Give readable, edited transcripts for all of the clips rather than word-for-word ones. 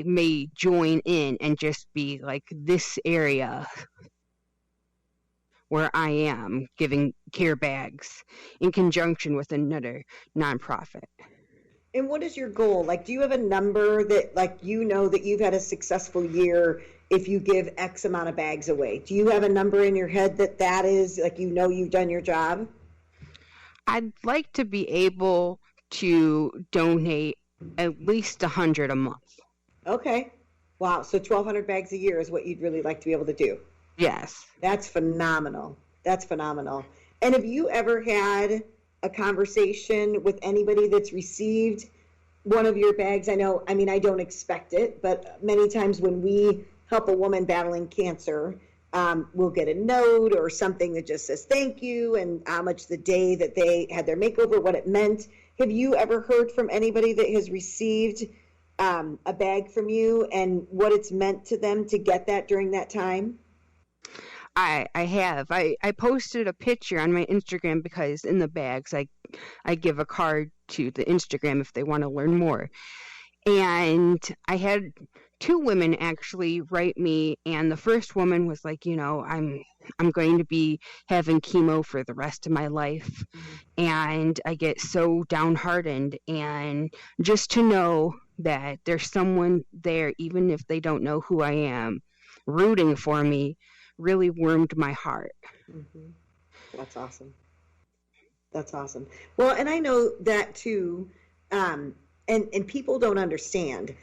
may join in and just be like this area where I am giving care bags in conjunction with another nonprofit. And what is your goal? Like, do you have a number that, like, you know that you've had a successful year if you give X amount of bags away? Do you have a number in your head that is, like, you know you've done your job? I'd like to be able to donate at least 100 a month. Okay. Wow. So 1,200 bags a year is what you'd really like to be able to do? Yes. That's phenomenal. That's phenomenal. And have you ever had a conversation with anybody that's received one of your bags? I don't expect it, but many times when we help a woman battling cancer, we'll get a note or something that just says thank you and how much the day that they had their makeover, what it meant. Have you ever heard from anybody that has received a bag from you and what it's meant to them to get that during that time? I have. I posted a picture on my Instagram because in the bags I give a card to the Instagram if they want to learn more. And I had 2 women actually write me, and the first woman was like, I'm going to be having chemo for the rest of my life, and I get so downhearted, and just to know that there's someone there, even if they don't know who I am, rooting for me, really warmed my heart. Mm-hmm. That's awesome. That's awesome. Well, and I know that too, and people don't understand,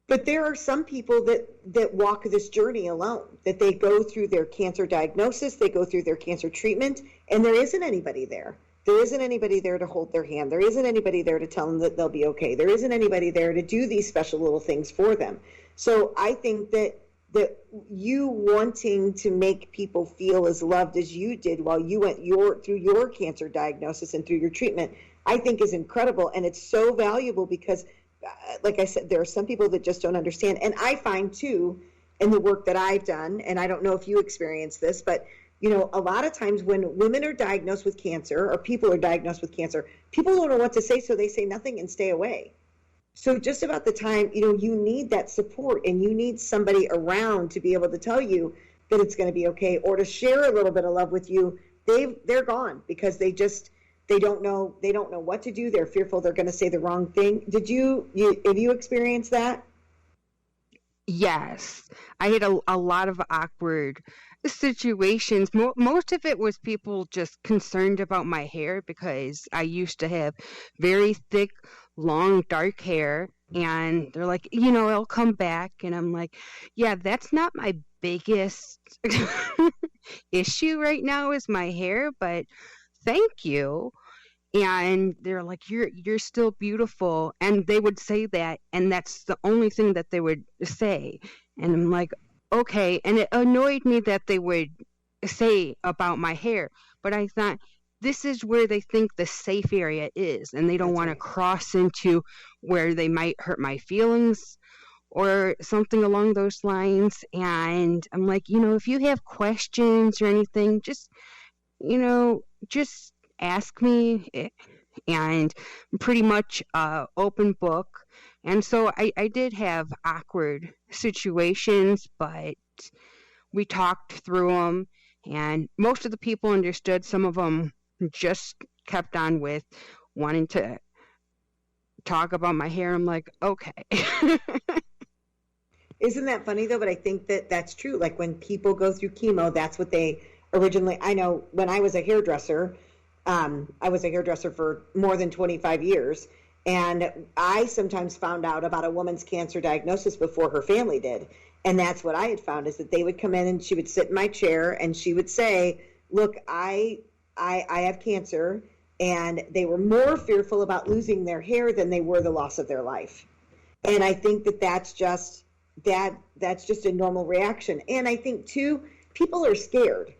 but there are some people that walk this journey alone, that they go through their cancer diagnosis, they go through their cancer treatment, and there isn't anybody there. There isn't anybody there to hold their hand. There isn't anybody there to tell them that they'll be okay. There isn't anybody there to do these special little things for them. So I think that you wanting to make people feel as loved as you did while you went through your cancer diagnosis and through your treatment, I think is incredible. And it's so valuable because, like I said, there are some people that just don't understand. And I find too, in the work that I've done, and I don't know if you experience this, but a lot of times when women are diagnosed with cancer or people are diagnosed with cancer, people don't know what to say, so they say nothing and stay away. So just about the time, you need that support and you need somebody around to be able to tell you that it's going to be okay or to share a little bit of love with you. They're gone because they don't know what to do. They're fearful they're going to say the wrong thing. Have you experienced that? Yes. I had a lot of awkward situations. Most of it was people just concerned about my hair because I used to have very thick, long, dark hair, and they're like, it'll come back, and I'm like, yeah, that's not my biggest issue right now is my hair, but thank you. And they're like, you're still beautiful, and they would say that, and that's the only thing that they would say, and I'm like, okay. And it annoyed me that they would say about my hair, but I thought, this is where they think the safe area is, and they don't want to cross into where they might hurt my feelings or something along those lines. And I'm like, if you have questions or anything, just ask me. And I'm pretty much open book. And so I did have awkward situations, but we talked through them, and most of the people understood. Some of them just kept on with wanting to talk about my hair. I'm like, okay. Isn't that funny though? But I think that's true. Like when people go through chemo, that's what they originally, I know when I was a hairdresser, for more than 25 years. And I sometimes found out about a woman's cancer diagnosis before her family did. And that's what I had found, is that they would come in and she would sit in my chair and she would say, look, I have cancer. And they were more fearful about losing their hair than they were the loss of their life. And I think that's just a normal reaction. And I think too, people are scared,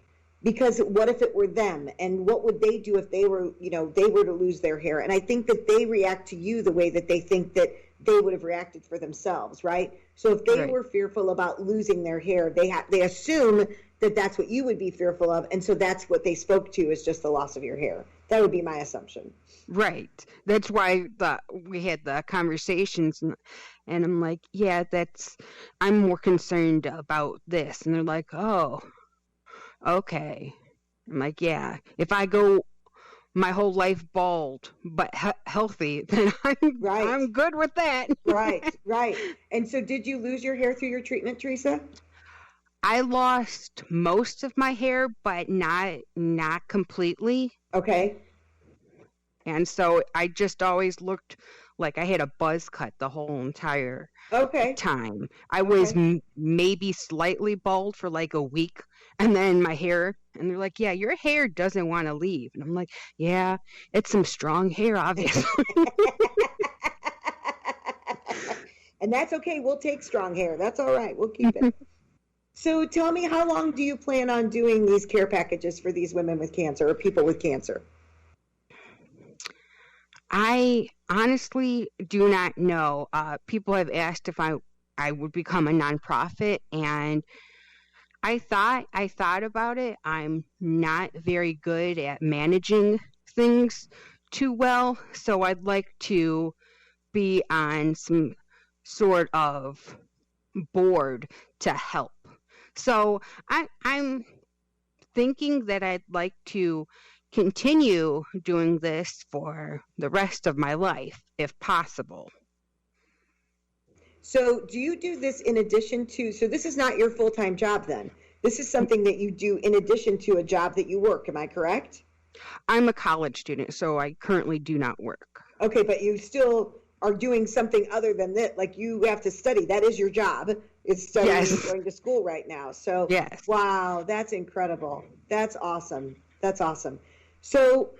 because what if it were them, and what would they do if they were to lose their hair? And I think that they react to you the way that they think that they would have reacted for themselves, right? So if they Right. were fearful about losing their hair, they assume that that's what you would be fearful of, and so that's what they spoke to, is just the loss of your hair. That would be my assumption. Right. That's why we had the conversations, and I'm like, yeah, I'm more concerned about this. And they're like, oh, okay. I'm like, yeah, if I go my whole life bald but healthy, then Right. I'm good with that. Right. And so did you lose your hair through your treatment, Theresa? I lost most of my hair, but not completely. Okay. And so I just always looked like I had a buzz cut the whole entire Okay. time. I was maybe slightly bald for like a week, and then my hair, and they're like, yeah, your hair doesn't want to leave. And I'm like, yeah, it's some strong hair, obviously. And that's okay. We'll take strong hair. That's all right. We'll keep it. So tell me, how long do you plan on doing these care packages for these women with cancer or people with cancer? I honestly do not know. People have asked if I would become a nonprofit, and I thought about it. I'm not very good at managing things too well, so I'd like to be on some sort of board to help. So I'm thinking that I'd like to continue doing this for the rest of my life, if possible. So do you do this in addition to, so this is not your full-time job then? This is something that you do in addition to a job that you work, am I correct? I'm a college student, so I currently do not work. Okay, but you still are doing something other than that, like you have to study. That is your job, is studying and going to school right now. So, yes. Wow, that's incredible. That's awesome. That's awesome. So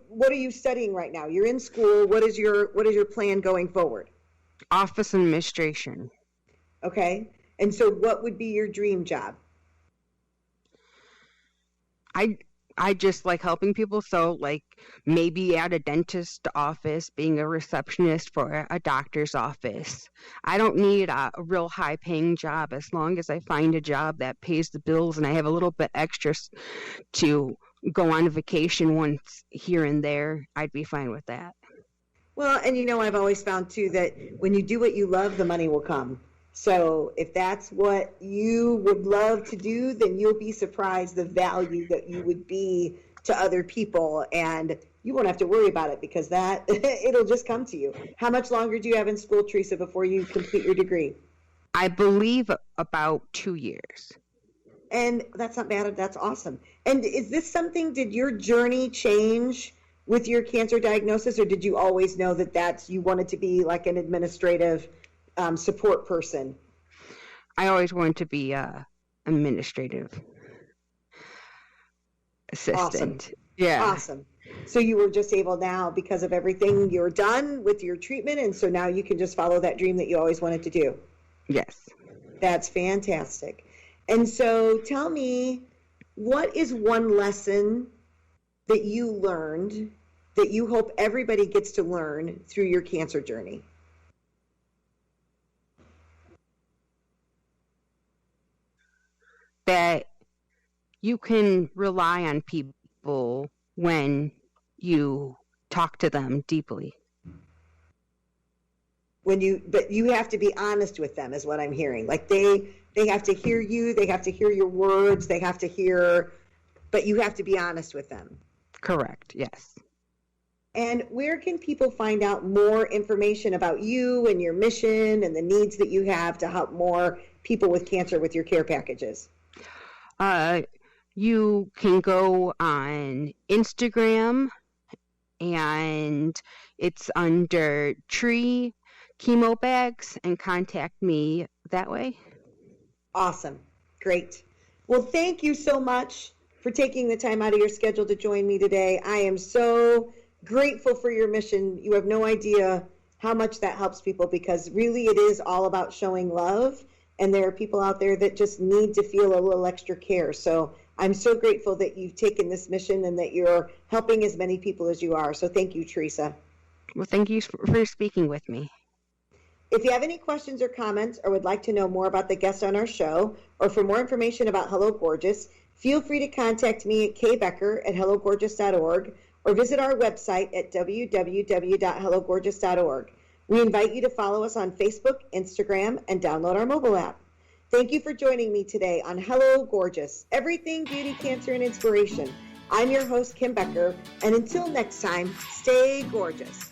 what are you studying right now? You're in school. What is your plan going forward? Office administration. Okay. And so what would be your dream job? I just like helping people, so like maybe at a dentist office, being a receptionist for a doctor's office. I don't need a real high paying job, as long as I find a job that pays the bills and I have a little bit extra to go on vacation once here and there. I'd be fine with that. Well, and I've always found too that when you do what you love, the money will come. So if that's what you would love to do, then you'll be surprised the value that you would be to other people, and you won't have to worry about it, because that it'll just come to you. How much longer do you have in school, Theresa, before you complete your degree? I believe about 2 years. And that's not bad. That's awesome. And is this something, did your journey change with your cancer diagnosis, or did you always know that you wanted to be like an administrative support person? I always wanted to be administrative assistant. Awesome. Yeah. Awesome. So you were just able now, because of everything, you're done with your treatment, and so now you can just follow that dream that you always wanted to do. Yes. That's fantastic. And so tell me, what is one lesson that you learned that you hope everybody gets to learn through your cancer journey? That you can rely on people when you talk to them deeply. But you have to be honest with them, is what I'm hearing. Like they have to hear you, they have to hear your words, but you have to be honest with them. Correct, yes. And where can people find out more information about you and your mission and the needs that you have to help more people with cancer with your care packages? You can go on Instagram, and it's under Tree Chemo Bags, and contact me that way. Awesome. Great. Well, thank you so much for taking the time out of your schedule to join me today. I am so grateful for your mission. You have no idea how much that helps people, because really it is all about showing love, and there are people out there that just need to feel a little extra care. So I'm so grateful that you've taken this mission and that you're helping as many people as you are. So thank you, Theresa. Well, thank you for speaking with me. If you have any questions or comments or would like to know more about the guest on our show, or for more information about Hello Gorgeous, feel free to contact me at kbecker@hellogorgeous.org or visit our website at www.hellogorgeous.org. We invite you to follow us on Facebook, Instagram, and download our mobile app. Thank you for joining me today on Hello Gorgeous, everything beauty, cancer, and inspiration. I'm your host, Kim Becker, and until next time, stay gorgeous.